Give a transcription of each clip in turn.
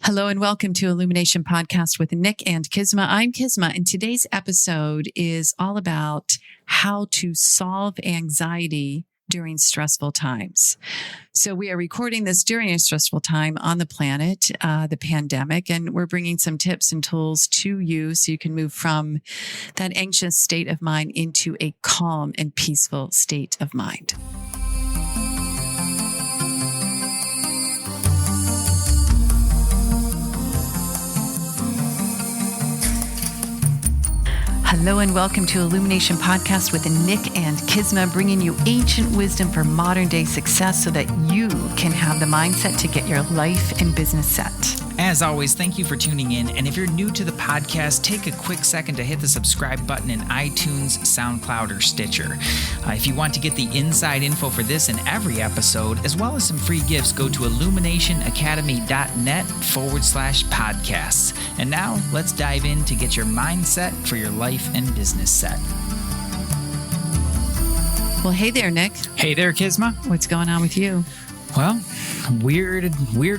Hello and welcome to Illumination Podcast with Nick and KISMA. I'm KISMA, and today's episode is all about how to solve anxiety during stressful times. So we are recording this during a stressful time on the planet, the pandemic, and we're bringing some tips and tools to you so you can move from that anxious state of mind into a calm and peaceful state of mind. Hello and welcome to Illumination Podcast with Nick and KISMA, bringing you ancient wisdom for modern day success so that you can have the mindset to get your life and business set. As always, thank you for tuning in. And if you're new to the podcast, take a quick second to hit the subscribe button in iTunes, SoundCloud, or Stitcher. If you want to get the inside info for this and every episode, as well as some free gifts, go to illuminationacademy.net/podcasts. And now let's dive in to get your mindset for your life and business set. Well, hey there, Nick. Hey there, KISMA. What's going on with you? Well, weird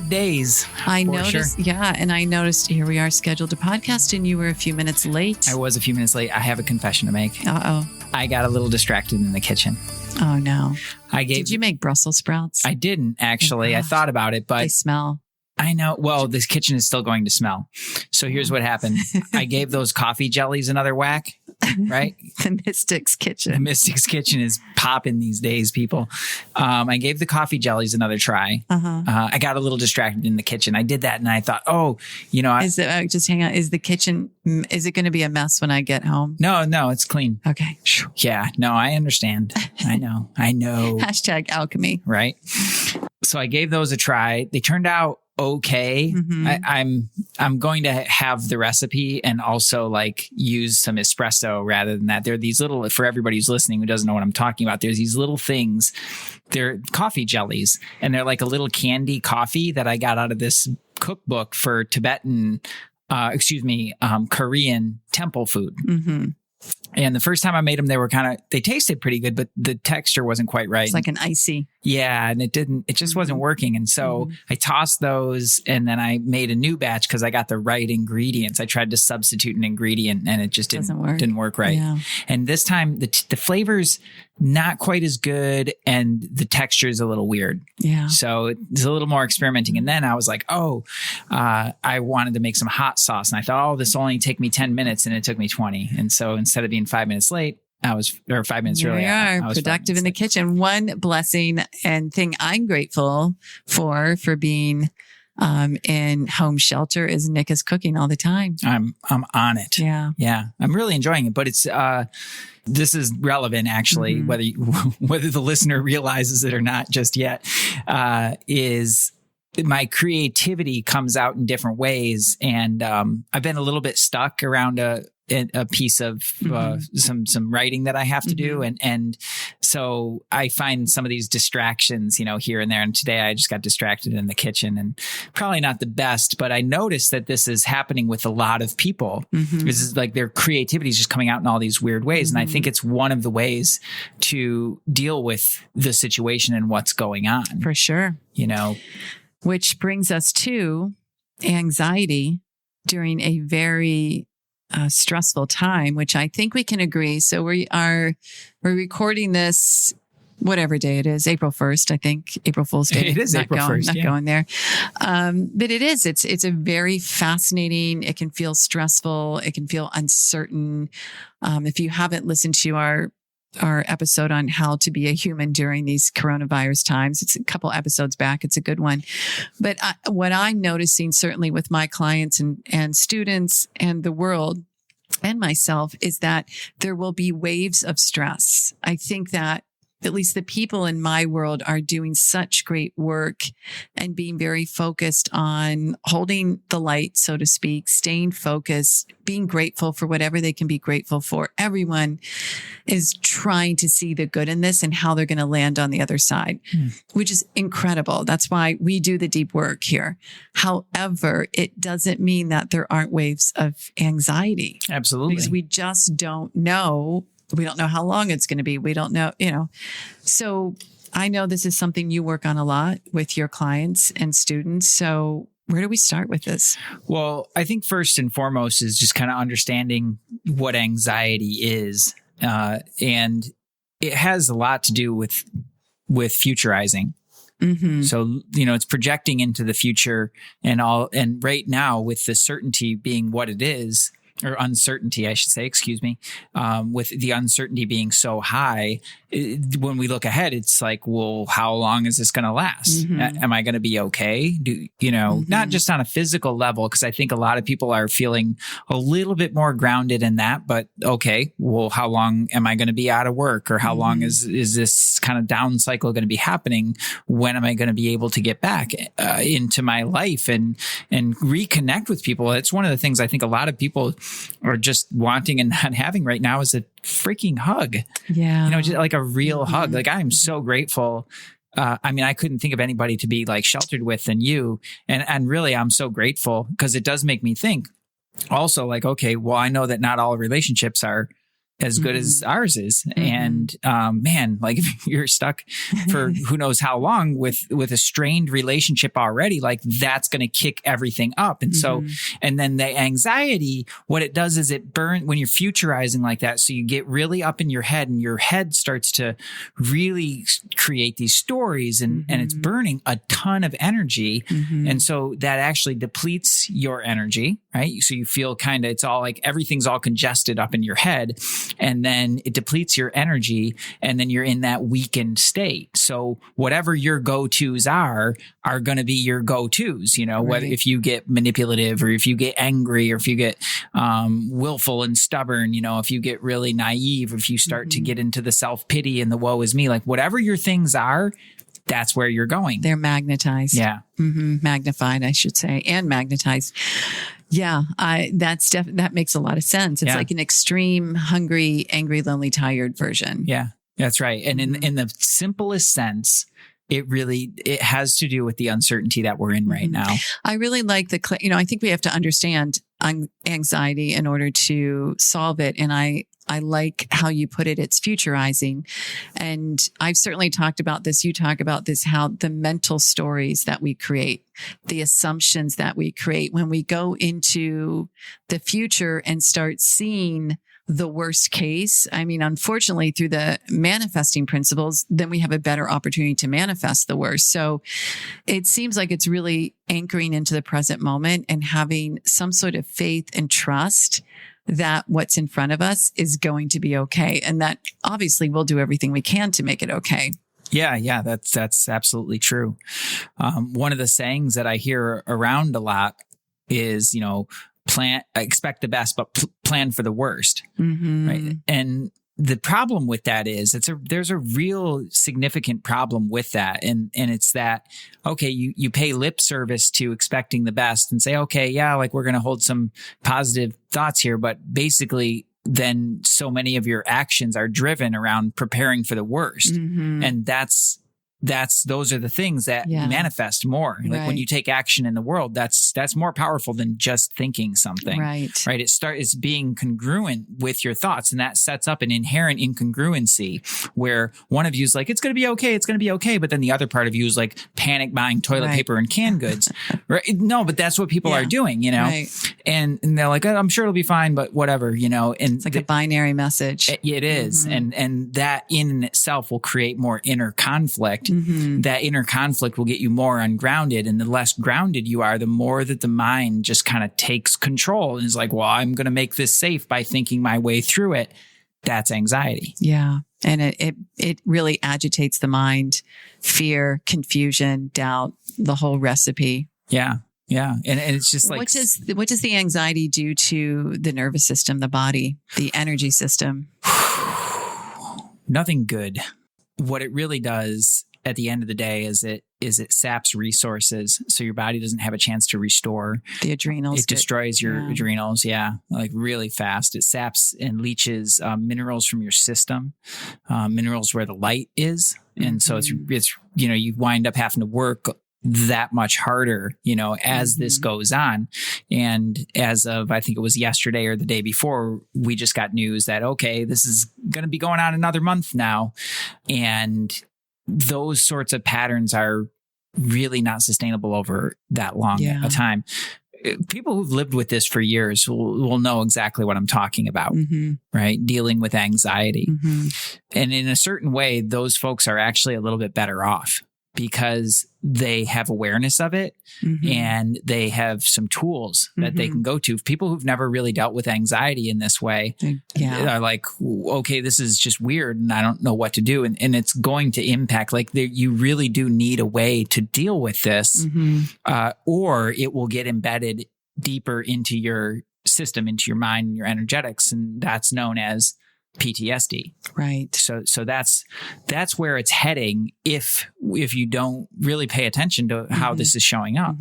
days. I noticed, sure. Yeah, and I noticed here we are scheduled to podcast and you were a few minutes late. I was a few minutes late. I have a confession to make. Uh-oh. I got a little distracted in the kitchen. Oh, no. Did you make Brussels sprouts? I didn't, actually. I thought about it, but... They smell. I know. Well, this kitchen is still going to smell. So here's what happened. I gave those coffee jellies another whack, right? The Mystic's Kitchen. The Mystic's Kitchen is popping these days, people. I gave the coffee jellies another try. I got a little distracted in the kitchen. I did that and I thought, just hang on. Is the kitchen, is it going to be a mess when I get home? No, it's clean. Okay. Yeah, no, I understand. I know. Hashtag alchemy. Right. So I gave those a try. They turned out okay. I'm going to have the recipe and also use some espresso rather than that. There are these little, for everybody who's listening who doesn't know what I'm talking about, there's these little things. They're coffee jellies and they're like a little candy coffee that I got out of this cookbook for Korean temple food. And the first time I made them, they tasted pretty good, but the texture wasn't quite right. It's like an icy. Yeah. And it just wasn't working. And so I tossed those and then I made a new batch because I got the right ingredients. I tried to substitute an ingredient and it just didn't work right. Yeah. And this time the flavor's not quite as good and the texture is a little weird. Yeah. So it's a little more experimenting. And then I was like, I wanted to make some hot sauce. And I thought, this will only take me 10 minutes and it took me 20. And so instead of being 5 minutes late, 5 minutes early. I was productive in the kitchen. One blessing and thing I'm grateful for being in home shelter is Nick is cooking all the time. I'm on it. Yeah. Yeah. I'm really enjoying it, but it's, this is relevant actually, whether the listener realizes it or not just yet, is my creativity comes out in different ways. And, I've been a little bit stuck around a piece of some writing that I have to do. And so I find some of these distractions, here and there. And today I just got distracted in the kitchen and probably not the best, but I noticed that this is happening with a lot of people. This is like their creativity is just coming out in all these weird ways. And I think it's one of the ways to deal with the situation and what's going on. For sure. Which brings us to anxiety during a very stressful time, which I think we can agree. So we're recording this, whatever day it is, April 1st, I think, April Fool's Day. It is April 1st. Not going there. But it is, it's a very fascinating, it can feel stressful. It can feel uncertain. If you haven't listened to our episode on how to be a human during these coronavirus times. It's a couple episodes back. It's a good one. But what I'm noticing certainly with my clients and students and the world and myself is that there will be waves of stress. I think that at least the people in my world are doing such great work and being very focused on holding the light, so to speak, staying focused, being grateful for whatever they can be grateful for. Everyone is trying to see the good in this and how they're going to land on the other side, which is incredible. That's why we do the deep work here. However, it doesn't mean that there aren't waves of anxiety. Absolutely. Because we just don't know. We don't know how long it's going to be. We don't know, So I know this is something you work on a lot with your clients and students. So Where do we start with this? Well, I think first and foremost is just kind of understanding what anxiety is. And it has a lot to do with futurizing. Mm-hmm. So, it's projecting into the future and right now with the certainty being what it is, or uncertainty, I should say, excuse me, with the uncertainty being so high, when we look ahead, it's like, well, how long is this going to last? Mm-hmm. Am I going to be okay? Not just on a physical level, because I think a lot of people are feeling a little bit more grounded in that, but okay, well, how long am I going to be out of work? Or how long is this kind of down cycle going to be happening? When am I going to be able to get back into my life and reconnect with people? It's one of the things I think a lot of people are just wanting and not having right now is a freaking hug. Yeah. Just like a real hug. Like, I am so grateful. I couldn't think of anybody to be like sheltered with than you. And really, I'm so grateful because it does make me think also like, okay, well, I know that not all relationships are as good as ours is. And, man, like if you're stuck for who knows how long with a strained relationship already, like that's going to kick everything up. And so, and then the anxiety, what it does is it burns when you're futurizing like that. So you get really up in your head and your head starts to really create these stories and it's burning a ton of energy. And so that actually depletes your energy, right? So you feel it's all like everything's all congested up in your head. And then it depletes your energy and then you're in that weakened state. So whatever your go-tos are going to be your go-tos, whether if you get manipulative or if you get angry or if you get willful and stubborn, if you get really naive, if you start to get into the self-pity and the woe is me, like whatever your things are, that's where you're going. They're magnetized. Yeah. Magnified, I should say, and magnetized. Yeah, that makes a lot of sense. It's like an extreme, hungry, angry, lonely, tired version. Yeah, that's right. And in the simplest sense, it has to do with the uncertainty that we're in right now. I really like I think we have to understand anxiety in order to solve it. And I like how you put it. It's futurizing. And I've certainly talked about this. You talk about this, how the mental stories that we create, the assumptions that we create when we go into the future and start seeing the worst case. Unfortunately, through the manifesting principles, then we have a better opportunity to manifest the worst. So it seems like it's really anchoring into the present moment and having some sort of faith and trust that what's in front of us is going to be okay. And that obviously we'll do everything we can to make it okay. Yeah, that's absolutely true. One of the sayings that I hear around a lot is, expect the best, but plan for the worst. Right. And the problem with that is there's a real significant problem with that. And it's that, okay, you pay lip service to expecting the best and say, okay, yeah, like we're going to hold some positive thoughts here. But basically then so many of your actions are driven around preparing for the worst. And those are the things that manifest more. Like when you take action in the world, that's more powerful than just thinking something. Right. It's being congruent with your thoughts. And that sets up an inherent incongruency where one of you is like, it's going to be okay. It's going to be okay. But then the other part of you is like panic buying toilet paper and canned goods. Right. No, but that's what people are doing, and they're like, I'm sure it'll be fine, but whatever, and it's like a binary message. It is. And that in itself will create more inner conflict. That inner conflict will get you more ungrounded. And the less grounded you are, the more that the mind just kind of takes control and is like, well, I'm going to make this safe by thinking my way through it. That's anxiety. Yeah. And it really agitates the mind, fear, confusion, doubt, the whole recipe. Yeah. Yeah. And it's just like, what does the anxiety do to the nervous system, the body, the energy system? Nothing good. What it really does at the end of the day is it saps resources. So your body doesn't have a chance to restore. The adrenals. It destroys your adrenals. Yeah. Like really fast. It saps and leaches minerals from your system, minerals where the light is. And so it's, you wind up having to work that much harder, as this goes on. And as of, I think it was yesterday or the day before, we just got news that, okay, this is going to be going on another month now. And those sorts of patterns are really not sustainable over that long a time. People who've lived with this for years will know exactly what I'm talking about, right? Dealing with anxiety. And in a certain way, those folks are actually a little bit better off because they have awareness of it and they have some tools that they can go to. People who've never really dealt with anxiety in this way are like, okay, this is just weird and I don't know what to do. And it's going to impact, like you really do need a way to deal with this or it will get embedded deeper into your system, into your mind and your energetics. And that's known as PTSD. Right. So that's where it's heading if you don't really pay attention to how this is showing up.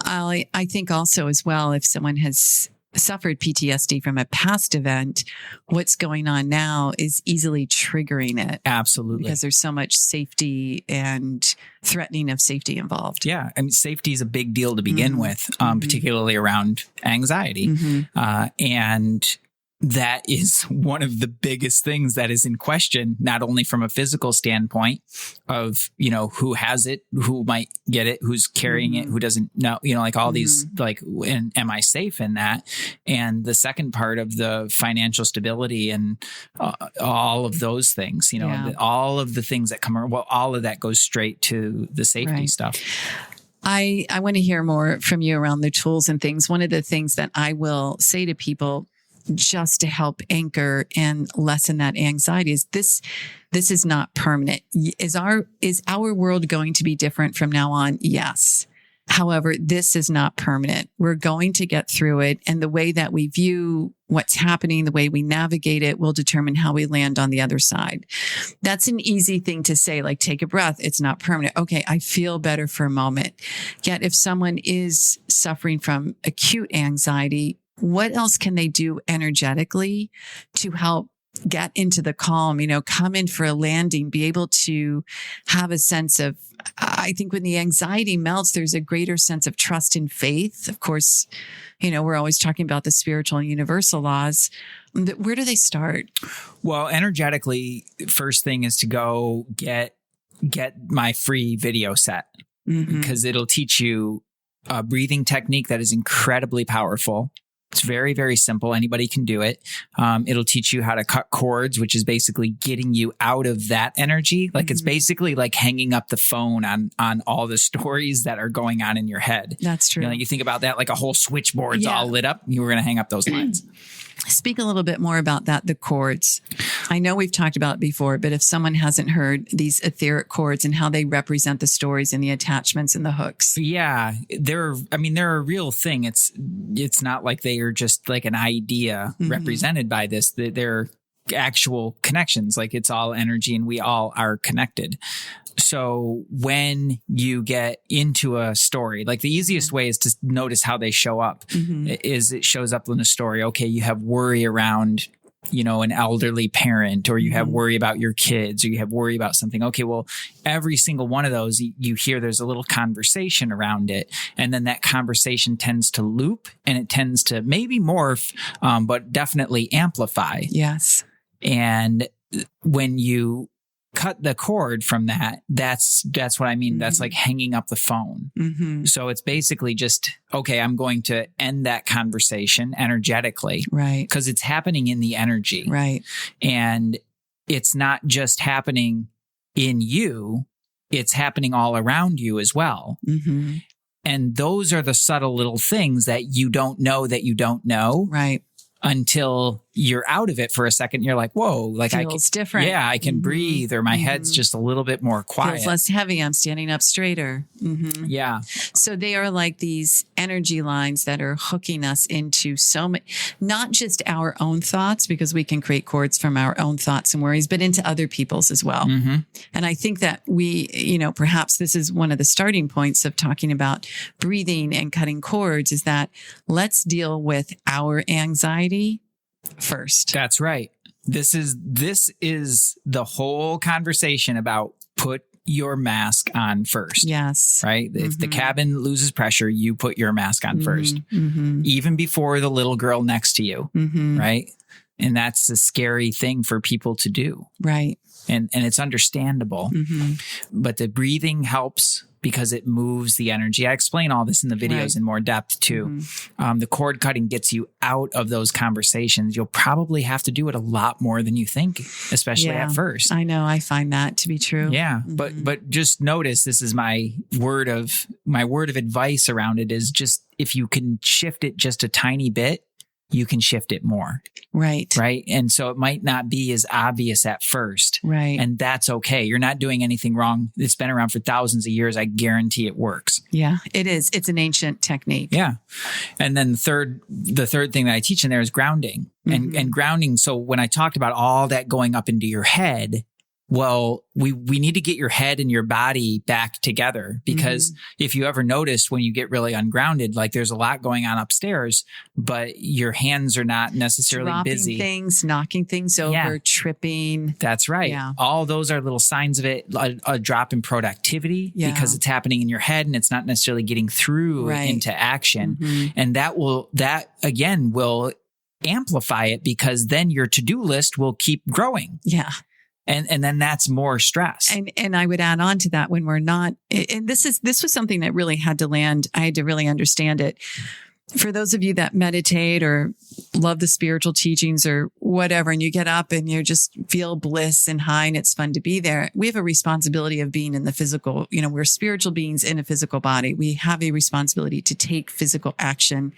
I think also as well, if someone has suffered PTSD from a past event, what's going on now is easily triggering it. Absolutely. Because there's so much safety and threatening of safety involved. Yeah. I mean, safety is a big deal to begin with, particularly around anxiety. And that is one of the biggest things that is in question, not only from a physical standpoint of, who has it, who might get it, who's carrying it, who doesn't know, like all these, like, and am I safe in that? And the second part of the financial stability and all of those things, all of the things that come around, well, all of that goes straight to the safety stuff. I want to hear more from you around the tools and things. One of the things that I will say to people just to help anchor and lessen that anxiety is this is not permanent. Is our world going to be different from now on? Yes. However, this is not permanent. We're going to get through it. And the way that we view what's happening, the way we navigate it will determine how we land on the other side. That's an easy thing to say, like take a breath. It's not permanent. Okay. I feel better for a moment. Yet if someone is suffering from acute anxiety, what else can they do energetically to help get into the calm, come in for a landing, be able to have a sense of, I think when the anxiety melts, there's a greater sense of trust and faith. Of course, we're always talking about the spiritual and universal laws. Where do they start? Well, energetically, first thing is to go get my free video set because it'll teach you a breathing technique that is incredibly powerful. It's very, very simple. Anybody can do it. It'll teach you how to cut cords, which is basically getting you out of that energy. Like it's basically like hanging up the phone on all the stories that are going on in your head. That's true. You think about that, like a whole switchboard's all lit up. You were going to hang up those lines. Speak a little bit more about that, the chords. I know we've talked about it before, but if someone hasn't heard these etheric chords and how they represent the stories and the attachments and the hooks. Yeah, they're a real thing. It's not like they are just like an idea represented by this. They're actual connections. Like it's all energy and we all are connected. So when you get into a story, like the easiest way is to notice how they show up is it shows up in a story. Okay. You have worry around, an elderly parent, or you have worry about your kids, or you have worry about something. Okay. Well, every single one of those you hear there's a little conversation around it. And then that conversation tends to loop and it tends to maybe morph, but definitely amplify. Yes. And when you cut the cord from that's what I mean. That's like hanging up the phone. So it's basically just, okay, I'm going to end that conversation energetically. Right. Because it's happening in the energy. Right. And it's not just happening in you, it's happening all around you as well. And those are the subtle little things that you don't know that you don't know. Right. Until you're out of it for a second, you're like, whoa, like feels different. Yeah, I can breathe, or my head's just a little bit more quiet. Feels less heavy. I'm standing up straighter. Yeah. So they are like these energy lines that are hooking us into so many, not just our own thoughts, because we can create cords from our own thoughts and worries, but into other people's as well. And I think that we, perhaps this is one of the starting points of talking about breathing and cutting cords, is that let's deal with our anxiety first. That's right. This is the whole conversation about put your mask on first. Yes. Right? If the cabin loses pressure, you put your mask on first, even before the little girl next to you. Right? And that's a scary thing for people to do. Right. And it's understandable, but the breathing helps because it moves the energy. I explain all this in the videos in more depth too. The cord cutting gets you out of those conversations. You'll probably have to do it a lot more than you think, especially at first. I know. I find that to be true. Yeah. But just notice, this is my word of advice around it, is just, if you can shift it just a tiny bit, you can shift it more. Right. Right. And so it might not be as obvious at first. Right. And that's okay. You're not doing anything wrong. It's been around for thousands of years. I guarantee it works. Yeah, it is. It's an ancient technique. Yeah. And then the third thing that I teach in there is grounding. And grounding. So when I talked about all that going up into your head, well, we need to get your head and your body back together, because if you ever notice, when you get really ungrounded, like there's a lot going on upstairs, but your hands are not necessarily busy. Dropping things, knocking things over, tripping. That's right. Yeah. All those are little signs of it. A drop in productivity because it's happening in your head and it's not necessarily getting through into action. And that again will amplify it, because then your to-do list will keep growing. Yeah. And then that's more stress. And I would add on to that, when we're not, and this was something that really had to land. I had to really understand it. For those of you that meditate or love the spiritual teachings or whatever, and you get up and you just feel bliss and high and it's fun to be there, we have a responsibility of being in the physical. We're spiritual beings in a physical body. We have a responsibility to take physical action.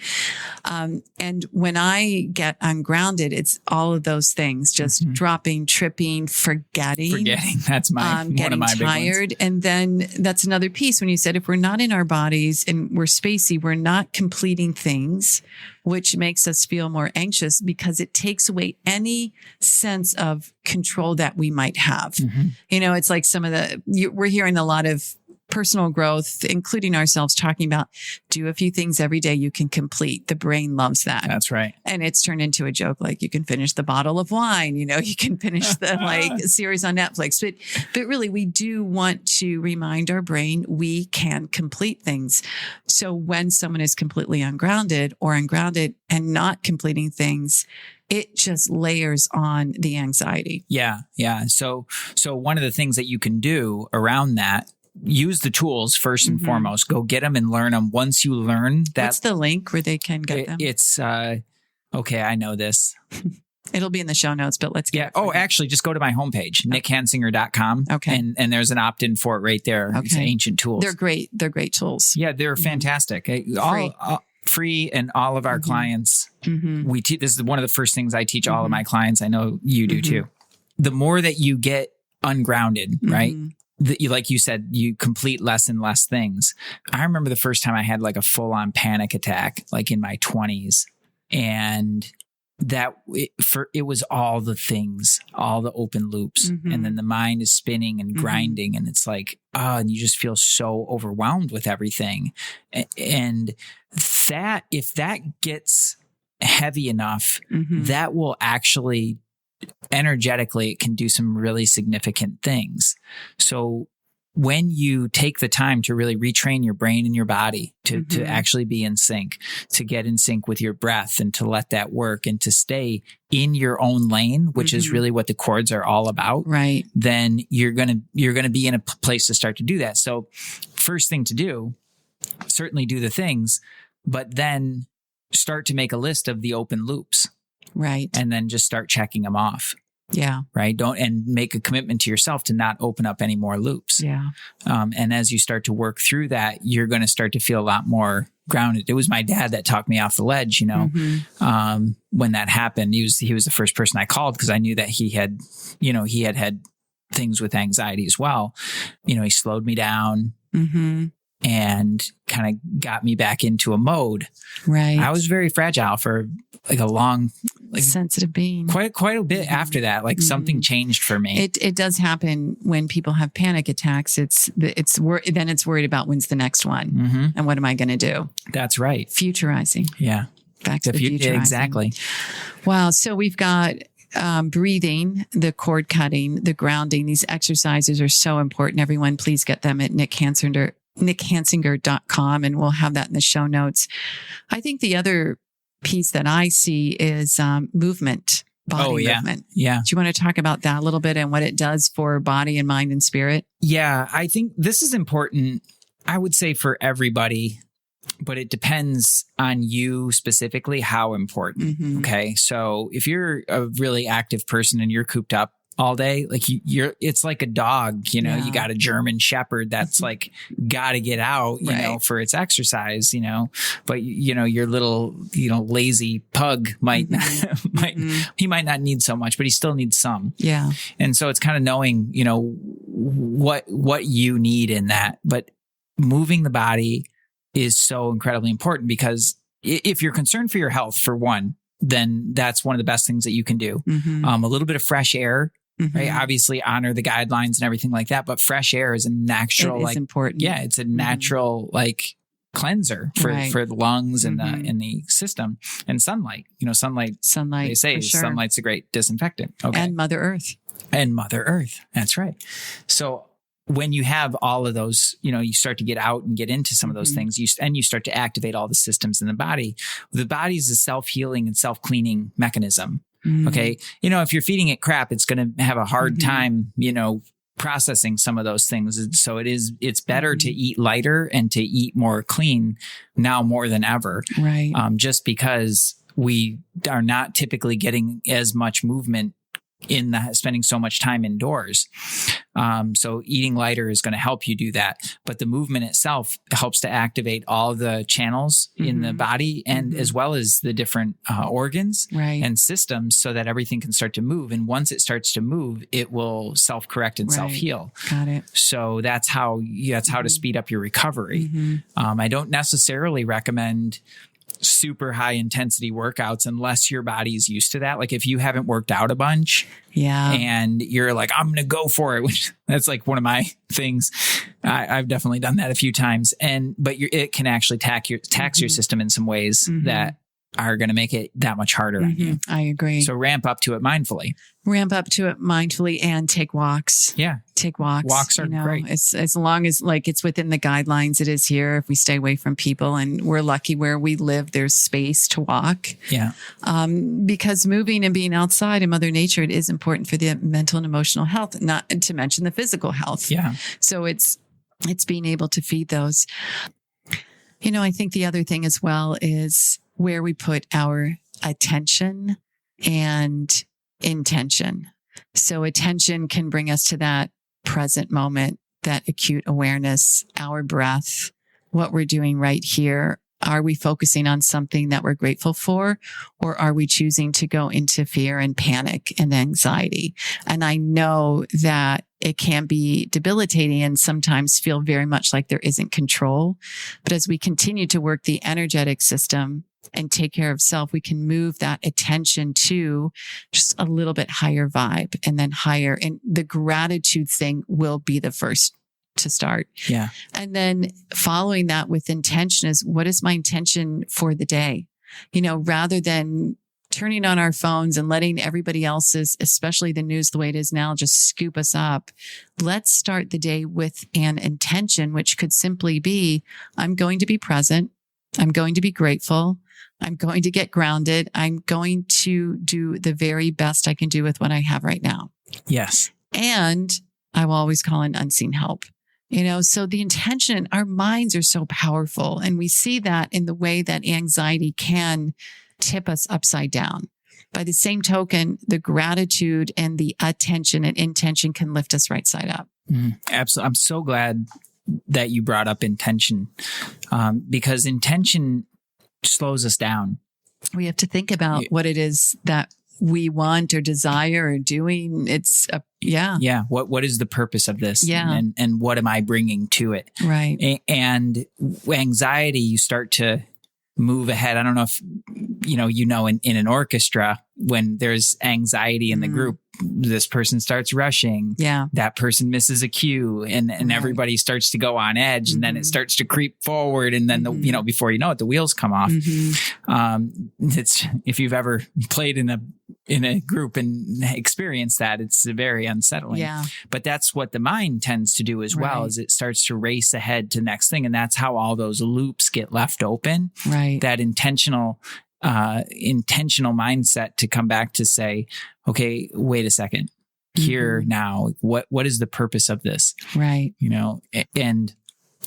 And when I get ungrounded, it's all of those things, just dropping, tripping, forgetting. That's one of my tired. Big ones. And then that's another piece when you said, if we're not in our bodies and we're spacey, we're not completing things, which makes us feel more anxious, because it takes away any sense of control that we might have. It's like we're hearing a lot of personal growth, including ourselves, talking about do a few things every day you can complete. The brain loves that. That's right. And it's turned into a joke. Like, you can finish the bottle of wine, you can finish the series on Netflix. But really, we do want to remind our brain we can complete things. So when someone is completely ungrounded and not completing things, it just layers on the anxiety. Yeah. Yeah. So one of the things that you can do around that, use the tools first and foremost. Go get them and learn them. Once you learn that. What's the link where they can get them? It's, okay, I know this. It'll be in the show notes, but let's get it. Actually, just go to my homepage, nickhansinger.com. Okay. And there's an opt-in for it right there. Okay. It's ancient tools. They're great. They're great tools. Yeah, they're fantastic. Free, and all of our clients, we teach. This is one of the first things I teach all of my clients. I know you do too. The more that you get ungrounded, right? Like you said, you complete less and less things. I remember the first time I had like a full-on panic attack, like in my 20s, and it was all the things, all the open loops, and then the mind is spinning and grinding, and it's like, and you just feel so overwhelmed with everything. And that, if that gets heavy enough, that will actually, energetically, it can do some really significant things. So when you take the time to really retrain your brain and your body to actually be in sync, to get in sync with your breath and to let that work and to stay in your own lane, which is really what the cords are all about, right? Then you're going to be in a place to start to do that. So first thing to do, certainly do the things, but then start to make a list of the open loops. Right. And then just start checking them off. Yeah. Right. And make a commitment to yourself to not open up any more loops. Yeah. And as you start to work through that, you're going to start to feel a lot more grounded. It was my dad that talked me off the ledge, when that happened. He was the first person I called, because I knew that he had things with anxiety as well. He slowed me down. And kind of got me back into a mode. Right. I was very fragile for like a long, sensitive being. Quite a bit after that. Like something changed for me. It does happen when people have panic attacks. Then it's worried about when's the next one and what am I going to do? That's right. Futurizing. Yeah. Back to the futurizing. Exactly. Wow. So we've got breathing, the cord cutting, the grounding. These exercises are so important. Everyone, please get them at nickhansinger.com, and we'll have that in the show notes. I think the other piece that I see is movement, body movement. Yeah. Do you want to talk about that a little bit and what it does for body and mind and spirit? Yeah, I think this is important. I would say for everybody, but it depends on you specifically how important. Mm-hmm. Okay. So if you're a really active person and you're cooped up all day, like it's like a dog, you know, you got a German Shepherd that's like got to get out, you know, for its exercise, you know, but you know, your little, you know, lazy pug might, he might not need so much, but he still needs some. Yeah. And so it's kind of knowing, you know, what you need in that, but moving the body is so incredibly important, because if you're concerned for your health, for one, then that's one of the best things that you can do. A little bit of fresh air, right? Obviously honor the guidelines and everything like that, but fresh air is a natural, like, important. Yeah, it's a natural, like, cleanser for the lungs and the system. And sunlight, you know, sunlight, they say sunlight's a great disinfectant. Okay. And Mother Earth. That's right. So when you have all of those, you know, you start to get out and get into some of those things, you start to activate all the systems in the body. The body is a self-healing and self-cleaning mechanism. Okay. You know, if you're feeding it crap, it's going to have a hard time, you know, processing some of those things. So it's better to eat lighter and to eat more clean now more than ever. Right. Just because we are not typically getting as much movement spending so much time indoors. So eating lighter is going to help you do that. But the movement itself helps to activate all the channels in the body, and as well as the different organs and systems, so that everything can start to move. And once it starts to move, it will self-correct and self-heal. Got it. So that's how to speed up your recovery. I don't necessarily recommend super high intensity workouts unless your body's used to that. Like if you haven't worked out a bunch and you're like, I'm going to go for it, which that's like one of my things. I've definitely done that a few times. But it can actually tax your system in some ways that are going to make it that much harder on you. I agree. So ramp up to it mindfully. And take walks. Yeah. Take walks. Walks are great. As long as like it's within the guidelines, it is here. If we stay away from people, and we're lucky where we live, there's space to walk. Yeah. Because moving and being outside in Mother Nature, it is important for the mental and emotional health, not to mention the physical health. Yeah. So it's being able to feed those. You know, I think the other thing as well is where we put our attention and intention. So attention can bring us to that present moment, that acute awareness, our breath, what we're doing right here. Are we focusing on something that we're grateful for, or are we choosing to go into fear and panic and anxiety? And I know that it can be debilitating and sometimes feel very much like there isn't control. But as we continue to work the energetic system and take care of self, we can move that attention to just a little bit higher vibe and then higher. And the gratitude thing will be the first to start. Yeah. And then following that with intention is, what is my intention for the day? You know, rather than turning on our phones and letting everybody else's, especially the news the way it is now, just scoop us up. Let's start the day with an intention, which could simply be, I'm going to be present. I'm going to be grateful. I'm going to get grounded. I'm going to do the very best I can do with what I have right now. Yes. And I will always call in unseen help. You know, so the intention, our minds are so powerful. And we see that in the way that anxiety can tip us upside down. By the same token, the gratitude and the attention and intention can lift us right side up. Absolutely. I'm so glad that you brought up intention, because intention slows us down. We have to think about what it is that we want or desire or doing. Yeah. What is the purpose of this? Yeah. And what am I bringing to it? Right. And anxiety, you start to move ahead. I don't know if, in an orchestra, when there's anxiety in the group, this person starts rushing. Yeah. That person misses a cue, and everybody starts to go on edge, and then it starts to creep forward. And then before you know it, the wheels come off. It's, if you've ever played in a group and experienced that, it's very unsettling. Yeah. But that's what the mind tends to do as well, is it starts to race ahead to the next thing. And that's how all those loops get left open. Right. That intentional mindset to come back to say, okay, wait a second, here now, what is the purpose of this? Right. And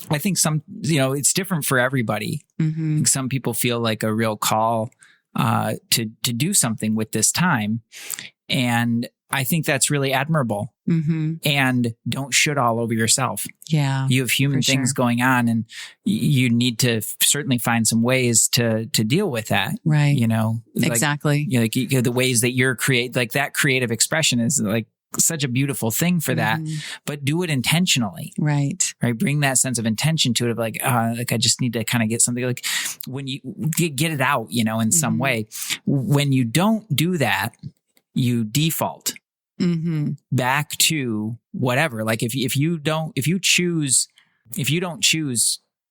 I think it's different for everybody. Mm-hmm. I think some people feel like a real call to do something with this time. And I think that's really admirable. Mm-hmm. And don't shit all over yourself. Yeah. You have human things going on, and you need to certainly find some ways to deal with that. Right. Exactly. Like, the ways that you're like that creative expression is like such a beautiful thing for that, but do it intentionally. Right. Bring that sense of intention to it of like I just need to kind of get something, like when you get it out, in some way. When you don't do that, you default back to whatever. Like if you don't choose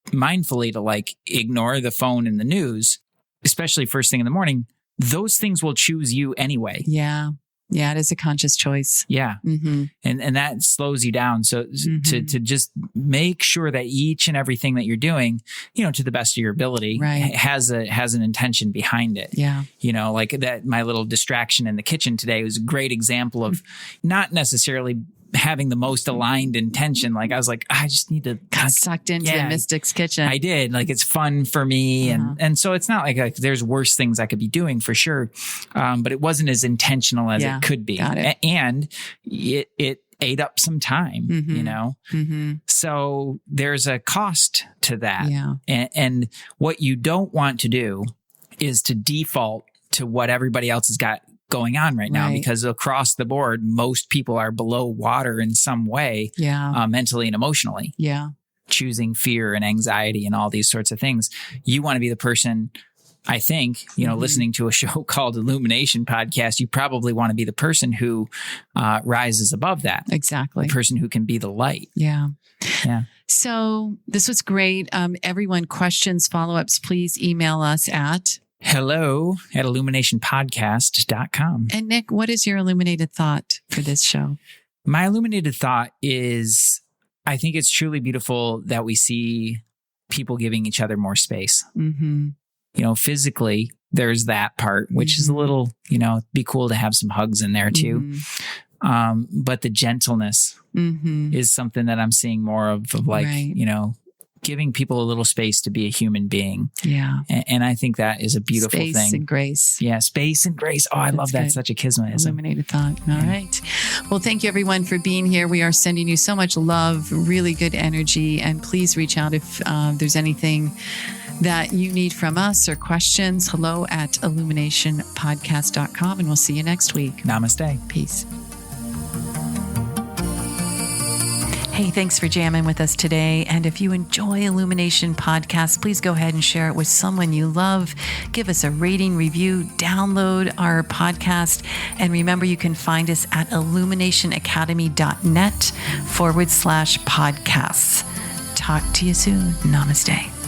mindfully to like ignore the phone and the news, especially first thing in the morning, those things will choose you anyway. Yeah. Yeah, it is a conscious choice. Yeah. Mm-hmm. And that slows you down. So to just make sure that each and everything that you're doing, to the best of your ability, has an intention behind it. Yeah. Like that, my little distraction in the kitchen today was a great example of not necessarily having the most aligned intention. Like I was like, I just need to got sucked into the mystic's kitchen. I did. Like it's fun for me. And so it's not like there's worse things I could be doing for sure. But it wasn't as intentional as it could be. Got it. And it ate up some time, So there's a cost to that. Yeah. And what you don't want to do is to default to what everybody else has got going on right now, because across the board, most people are below water in some way, mentally and emotionally. Yeah. Choosing fear and anxiety and all these sorts of things. You want to be the person, I think, listening to a show called Illumination Podcast, you probably want to be the person who rises above that. Exactly. The person who can be the light. Yeah. Yeah. So this was great. Everyone, questions, follow-ups, please email us at hello@illuminationpodcast.com. And Nick, what is your illuminated thought for this show? My illuminated thought is, I think it's truly beautiful that we see people giving each other more space. Physically, there's that part, which is a little, be cool to have some hugs in there too. But the gentleness is something that I'm seeing more of like, giving people a little space to be a human being. Yeah. And I think that is a beautiful thing. Space and grace. Yeah. Space and grace. Oh, I love that. Good. Such a KISMA-ism. Illuminated thought. All right. Well, thank you everyone for being here. We are sending you so much love, really good energy. And please reach out if there's anything that you need from us or questions. hello@illuminationpodcast.com. And we'll see you next week. Namaste. Peace. Hey, thanks for jamming with us today. And if you enjoy Illumination Podcast, please go ahead and share it with someone you love. Give us a rating, review, download our podcast. And remember, you can find us at illuminationacademy.net/podcasts. Talk to you soon. Namaste.